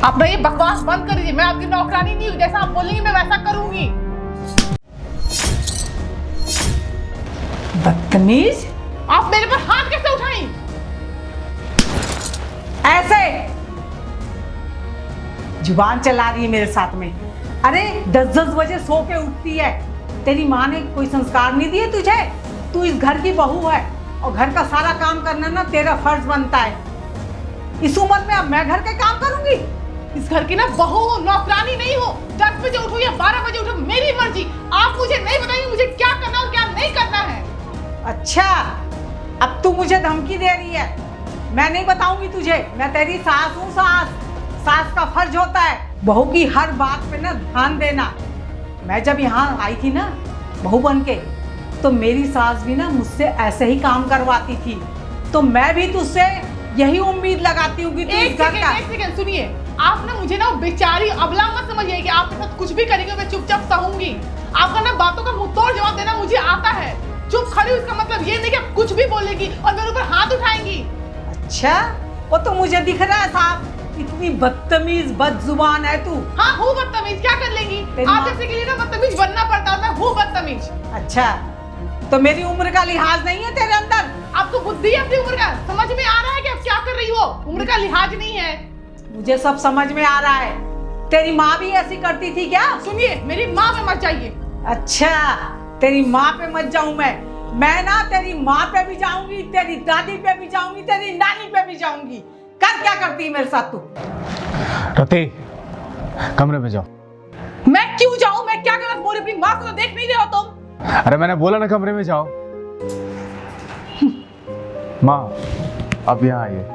आप ये बकवास बंद कर दीजिए। मैं आपकी नौकरानी नहीं हूँ, जैसा आप बोलेंगी मैं वैसा करूंगी। बदतमीज, आप मेरे पर हाथ कैसे उठाई? ऐसे जुबान चला रही है मेरे साथ में। अरे 10-10 बजे सो के उठती है। तेरी माँ ने कोई संस्कार नहीं दिए तुझे? तू इस घर की बहू है और घर का सारा काम करना ना तेरा फर्ज बनता है। इस उम्र में अब मैं घर के काम करूंगी? इस घर की ना बहू हो, नौकरानी नहीं हो। 10 बजे उठो या 12 बजे उठो, मेरी मर्जी। आप मुझे नहीं बताएंगे मुझे क्या करना और क्या नहीं करना है। अच्छा, अब तू मुझे धमकी दे रही है? मैं नहीं बताऊंगी तुझे। मैं तेरी सास हूँ। सास का फर्ज होता है बहू की हर बात पे ना ध्यान देना। मैं जब यहाँ आई थी ना बहू बन के, तो मेरी सास भी ना मुझसे ऐसे ही काम करवाती थी। तो मैं भी तुझसे यही उम्मीद लगाती हूँ कि तू इस घर का। एक सेकंड सुनिए। आप ना मुझे ना बेचारी अबला मत समझिए कि आपके साथ कुछ भी करेंगे मैं चुपचाप सहूंगी। आपका ना बातों का मुंहतोड़ जवाब देना मुझे आता है। चुप खड़ी उसका मतलब ये नहीं कि आप कुछ भी बोलेगी और मेरे ऊपर हाथ उठाएंगी। अच्छा, वो तो मुझे दिख रहा है साहब। इतनी बदतमीज बदजुबान है तू। हाँ हूँ बदतमीज, क्या कर लेंगी? आप जैसे के लिए ना बदतमीज बनना पड़ता है। मैं हूँ बदतमीज। अच्छा, तो मेरी उम्र का लिहाज नहीं है तेरे अंदर? आपको बुद्धि है अपनी उम्र का? समझ में आ रहा है कि आप क्या कर रही हो? उम्र का लिहाज नहीं है। मुझे सब समझ में आ रहा है। तेरी माँ भी ऐसी करती थी क्या? सुनिए, मेरी माँ पे मत जाइए। अच्छा, तेरी माँ पे मत जाऊं मैं ना तेरी माँ पे भी जाऊंगी, तेरी दादी पे भी जाऊंगी, तेरी नानी पे भी जाऊंगी। कर क्या करती है मेरे साथ तू? रति, कमरे में जाओ। मैं क्यों जाऊं? मैं क्या गलत बोल रही? अपनी माँ को तो देख नहीं रहे हो तुम? अरे मैंने बोला ना कमरे में जाओ। माँ, अब यहाँ आइए।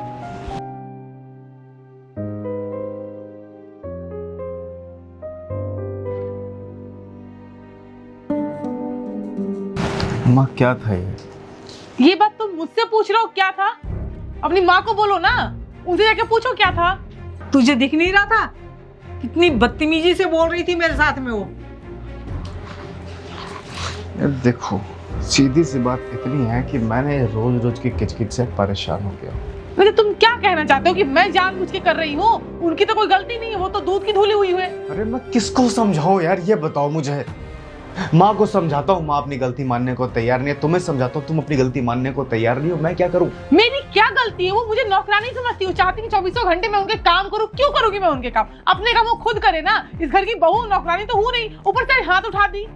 माँ क्या था ये बात तुम मुझसे पूछ रहे हो? क्या था? अपनी माँ को बोलो ना, उनसे जाके पूछो क्या था। तुझे दिख नहीं रहा था कितनी बदतमीजी से बोल रही थी मेरे साथ में वो? यार देखो, सीधी सी बात इतनी है कि मैंने रोज रोज की किचकिच से परेशान हो गया। वैसे तुम क्या कहना चाहते हो कि मैं जानबूझ के कर रही हूँ? उनकी तो कोई गलती नहीं है, वो तो दूध की धुली हुई है। अरे मैं किसको समझाऊं यार, ये बताओ मुझे। माँ को समझाता हूँ, माँ अपनी गलती मानने को तैयार नहीं है। तुम्हें समझाता हूँ, तुम अपनी गलती मानने को तैयार नहीं हो। मैं क्या करूँ? मेरी क्या गलती है? वो मुझे नौकरानी समझती हो, चाहती कि 24 घंटे मैं उनके काम करूँ। क्यों करूँगी मैं उनके काम? अपने काम वो खुद करे ना। इस घर की बहू, नौकरानी तो हूँ नहीं, ऊपर से हाथ उठा दी।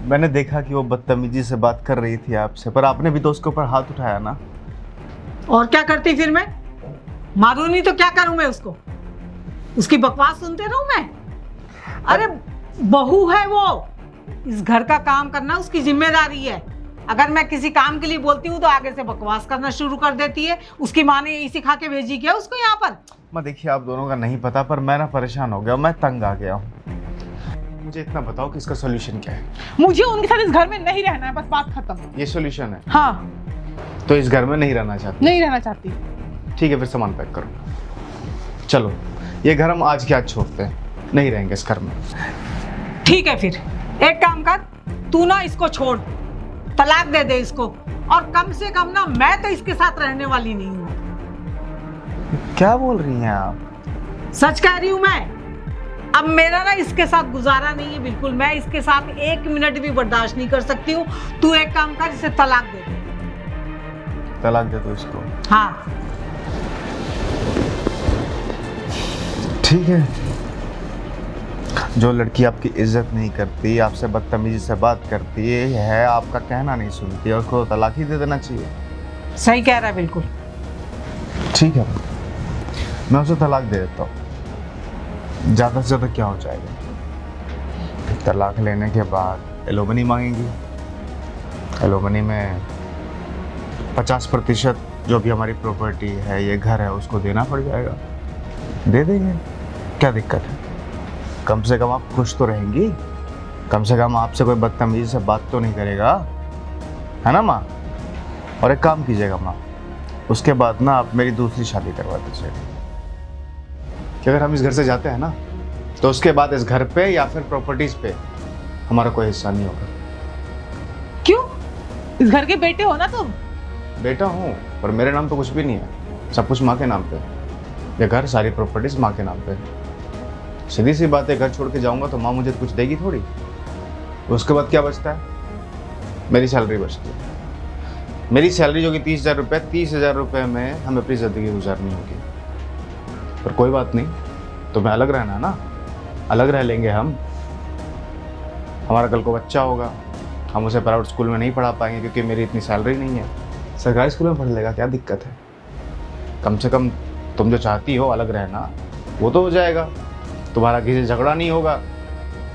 मैंने देखा कि वो बदतमीजी से बात कर रही थी आपसे, पर आपने भी तो उसके ऊपर हाथ उठाया ना। और क्या करती फिर मैं? मारूं नहीं तो क्या करूं मैं उसको? उसकी बकवास सुनते रहूं मैं? अरे बहू है वो, इस घर का काम करना उसकी जिम्मेदारी है। अगर मैं किसी काम के लिए बोलती हूँ तो आगे से बकवास करना शुरू कर देती है। उसकी माँ ने यही सिखा के भेजी क्या उसको यहाँ पर? मैं देखिए, आप दोनों का नहीं पता, पर मैं ना परेशान हो गया, मैं तंग आ गया हूँ। मुझे इतना बताओ कि इसका सोल्यूशन क्या है? मुझे उनके साथ इस घर में नहीं रहना है, बस बात खत्म। ये सोल्यूशन है? हाँ। तो इस घर में नहीं रहना चाहती? नहीं रहना चाहती। ठीक है, फिर सामान पैक करो। चलो, ये घर हम आज के आज छोड़ते हैं, नहीं रहेंगे इस घर में। ठीक है, फिर एक काम कर, तू ना इसको छोड़, तलाक दे दे इसको। और कम से कम ना मैं तो इसके साथ रहने वाली नहीं हूँ। क्या बोल रही हैं आप? सच कह रही हूँ मैं। अब मेरा ना इसके साथ गुजारा नहीं है बिल्कुल। मैं इसके साथ 1 मिनट भी बर्दाश्त नहीं कर सकती हूँ। तू एक काम कर, इसे तलाक दे दे। तलाक दे दो इसको? हाँ ठीक है। जो लड़की आपकी इज्जत नहीं करती, आपसे बदतमीजी से बात करती है, आपका कहना नहीं सुनती, और उसको तलाक ही दे देना चाहिए। सही कह रहा है बिल्कुल। ठीक है, मैं उसे तलाक दे देता हूँ। ज़्यादा से ज़्यादा क्या हो जाएगा? तलाक लेने के बाद एलोमनी मांगेंगी। एलोमनी में 50% जो भी हमारी प्रॉपर्टी है, ये घर है, उसको देना पड़ जाएगा। दे देंगे, क्या दिक्कत है? कम से कम आप खुश तो रहेंगी। कम से कम आपसे कोई बदतमीजी से बात तो नहीं करेगा, है ना माँ? और एक काम कीजिएगा माँ, उसके बाद ना आप मेरी दूसरी शादी करवा दीजिएगा। कि अगर हम इस घर से जाते हैं ना, तो उसके बाद इस घर पे या फिर प्रॉपर्टीज पे हमारा कोई हिस्सा नहीं होगा। क्यों? इस घर के बेटे हो ना तुम। बेटा हूँ, पर मेरे नाम पे कुछ भी नहीं है, सब कुछ माँ के नाम पे। ये घर सारी प्रॉपर्टीज माँ के नाम पे है। सीधी सी बात है, घर छोड़ के जाऊंगा तो माँ मुझे कुछ देगी थोड़ी। उसके बाद क्या बचता है? मेरी सैलरी बचती है। मेरी सैलरी जो कि 30,000 रुपये, 30,000 रुपये में हमें अपनी ज़िंदगी गुजारनी होगी। पर कोई बात नहीं, तुम्हें अलग रहना है ना, अलग रह लेंगे हम। हमारा कल को बच्चा होगा, हम उसे प्राइवेट स्कूल में नहीं पढ़ा पाएंगे क्योंकि मेरी इतनी सैलरी नहीं है। सरकारी स्कूल में पढ़ लेगा, क्या दिक्कत है? कम से कम तुम जो चाहती हो अलग रहना, वो तो हो जाएगा। तुम्हारा किसी से झगड़ा नहीं होगा,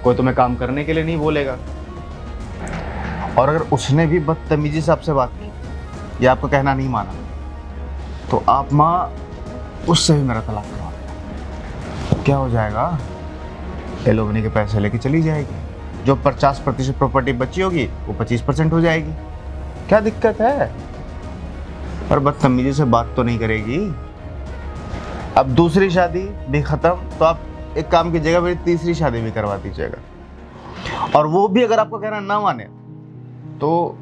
कोई तुम्हें काम करने के लिए नहीं बोलेगा। और अगर उसने भी बदतमीजी से आपसे बात की या आपका कहना नहीं माना, तो आप माँ उससे भी मेरा तलाक करवा देना। क्या हो जाएगा? एलोमनी के पैसे लेके चली जाएगी। जो 50% प्रॉपर्टी बची होगी वो 25% हो जाएगी। क्या दिक्कत है? और बदतमीजी से बात तो नहीं करेगी। अब दूसरी शादी भी खत्म, तो आप एक काम कीजिएगा, मेरी तीसरी शादी भी करवा दीजिएगा। और वो भी अगर आपको कहना ना माने तो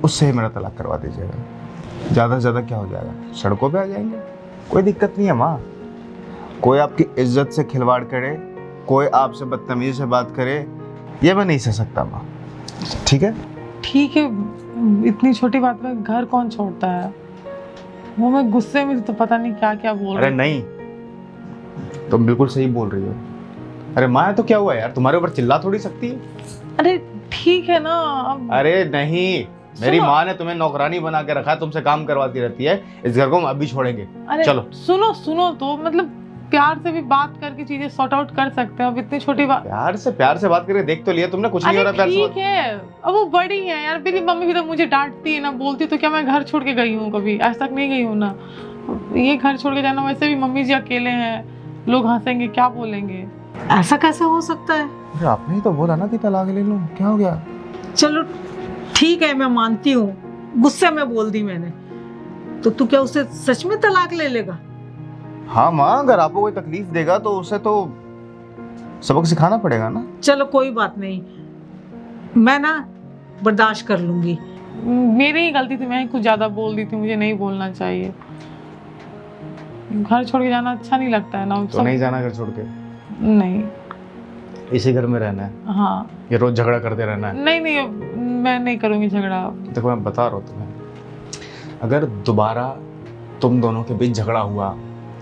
उससे ही मेरा तलाक करवा दीजिएगा। ज़्यादा से ज़्यादा क्या हो जाएगा? सड़कों पे आ जाएंगे। कोई दिक्कत नहीं है माँ। कोई आपकी इज्जत से खिलवाड़ करे, कोई आपसे बदतमीजी से बात करे, ये मैं नहीं सह सकता माँ। ठीक है? ठीक है, इतनी छोटी बात में घर कौन छोड़ता है? वो मैं गुस्से में तो पता नहीं क्या क्या बोल अरे नहीं, तुम बिल्कुल सही बोल रही हो। अरे माँ, तो क्या हुआ यार, तुम्हारे ऊपर चिल्ला थोड़ी सकती है। अरे ठीक है ना अब। अरे नहीं, मेरी माँ ने तुम्हें नौकरानी बना के रखा है, तुमसे काम करवाती रहती है। इस घर को हम अभी छोड़ेंगे। अरे चलो सुनो तो मतलब प्यार से भी बात करके चीजें सॉर्ट आउट कर सकते हैं। अब इतनी छोटी बात, प्यार से बात करके देख तो लिया तुमने, कुछ नहीं हो रहा प्यार से ठीक है, अब वो बड़ी है यार। मेरी मम्मी भी तो मुझे डांटती है ना, बोलती तो क्या मैं घर छोड़ के गई हूँ? कभी आज तक नहीं गई हूँ ना। ये घर छोड़ के जाना, वैसे भी मम्मी जी अकेले हैं, लोग हंसेंगे, क्या बोलेंगे। ऐसा कैसे हो सकता है? अरे आपने ही तो बोला ना कि तलाक ले लो, क्या हो गया? चलो ठीक है, मैं मानती हूँ, गुस्से में बोल दी मैंने। तो तू क्या उसे सच में तलाक ले लेगा? हाँ माँ, अगर आपको कोई तकलीफ देगा तो उसे तो सबक सिखाना पड़ेगा ना। चलो कोई बात नहीं, मैं ना बर्दाश्त कर लूंगी। मेरी ही गलती थी, मैं ही कुछ ज्यादा बोल दी थी, मुझे नहीं बोलना चाहिए। घर छोड़ के जाना अच्छा नहीं लगता है ना। तो नहीं जाना घर छोड़ के? नहीं, इसी घर में रहना है? हाँ। ये रोज झगड़ा करते रहना है? नहीं, मैं नहीं करूंगी झगड़ा। देखो मैं बता रहा हूँ तुम्हें, अगर दोबारा तुम दोनों के बीच झगड़ा हुआ,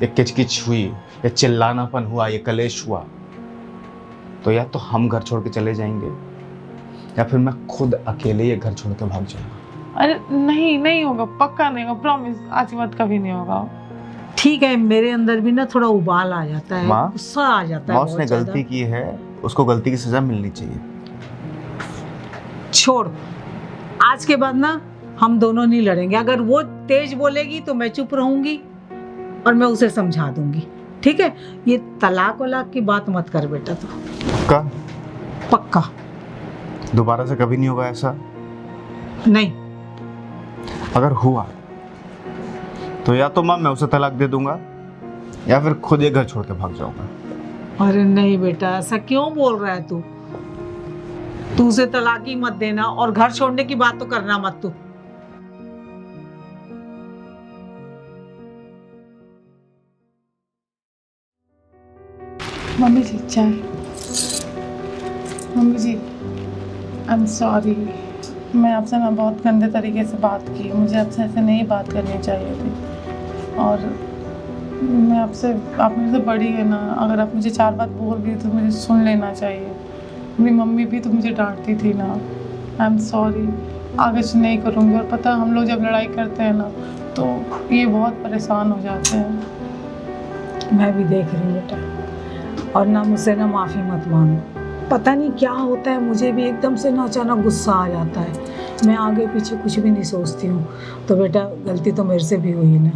ये किचकिच हुई, ये चिल्लानापन हुआ, ये कलेश हुआ, तो या तो हम घर छोड़ के चले जाएंगे या फिर मैं खुद अकेले ये घर छोड़ के भाग जाऊंगा। अरे नहीं होगा, पक्का नहीं होगा, प्रॉमिस। आज के बाद कभी नहीं होगा। ठीक है, मेरे अंदर भी ना थोड़ा उबाल आ जाता है, माँ, गुस्सा आ जाता है। उसने गलती की है, उसको गलती की सजा मिलनी चाहिए। छोड़, आज के बाद ना हम दोनों नहीं लड़ेंगे। अगर वो तेज बोलेगी तो मैं चुप रहूंगी और मैं उसे समझा दूंगी। ठीक है? ये तलाक वलाक की बात मत कर बेटा। तो पक्का? पक्का दोबारा से कभी नहीं होगा ऐसा? नहीं। अगर हुआ तो या तो माँ मैं उसे तलाक दे दूंगा या फिर खुद ये घर छोड़ के भाग जाऊंगा। अरे नहीं बेटा, ऐसा क्यों बोल रहा है तू? तू उसे तलाक ही मत देना और घर छोड़ने की बात तो करना मत तू। मम्मी जी चाय। Mummy ji I am sorry, मैं आपसे ना बहुत गंदे तरीके से बात की, मुझे आपसे ऐसे नहीं बात करनी चाहिए थी। और मैं आपसे, आप मेरे से बड़ी है ना, अगर आप मुझे 4 बात बोल रही तो मुझे सुन लेना चाहिए। मेरी मम्मी भी तो मुझे डांटती थी ना। आई एम सॉरी, आगे से नहीं करूँगी। और पता है, हम लोग जब लड़ाई करते हैं ना तो ये बहुत परेशान हो जाते हैं। मैं भी देख रही हूँ बेटा, और ना मुझसे ना माफ़ी मत मांगो। पता नहीं क्या होता है, मुझे भी एकदम से ना अचानक गुस्सा आ जाता है। मैं आगे पीछे कुछ भी नहीं सोचती हूँ। तो बेटा गलती तो मेरे से भी हुई ना।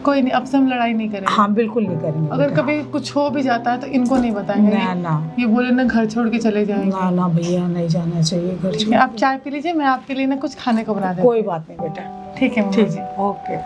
कोई नहीं, अब से हम लड़ाई नहीं करेंगे। हाँ बिल्कुल नहीं करेंगे। अगर कभी कुछ हो भी जाता है तो इनको नहीं बताएंगे। ना ये बोले ना घर छोड़ के चले जाएंगे। ना भैया, नहीं जाना चाहिए घर छोड़। आप चाय पी लीजिए, मैं आपके लिए ना कुछ खाने को बना देती हूँ। कोई बात नहीं बेटा। ठीक है मम्मी जी। ओके।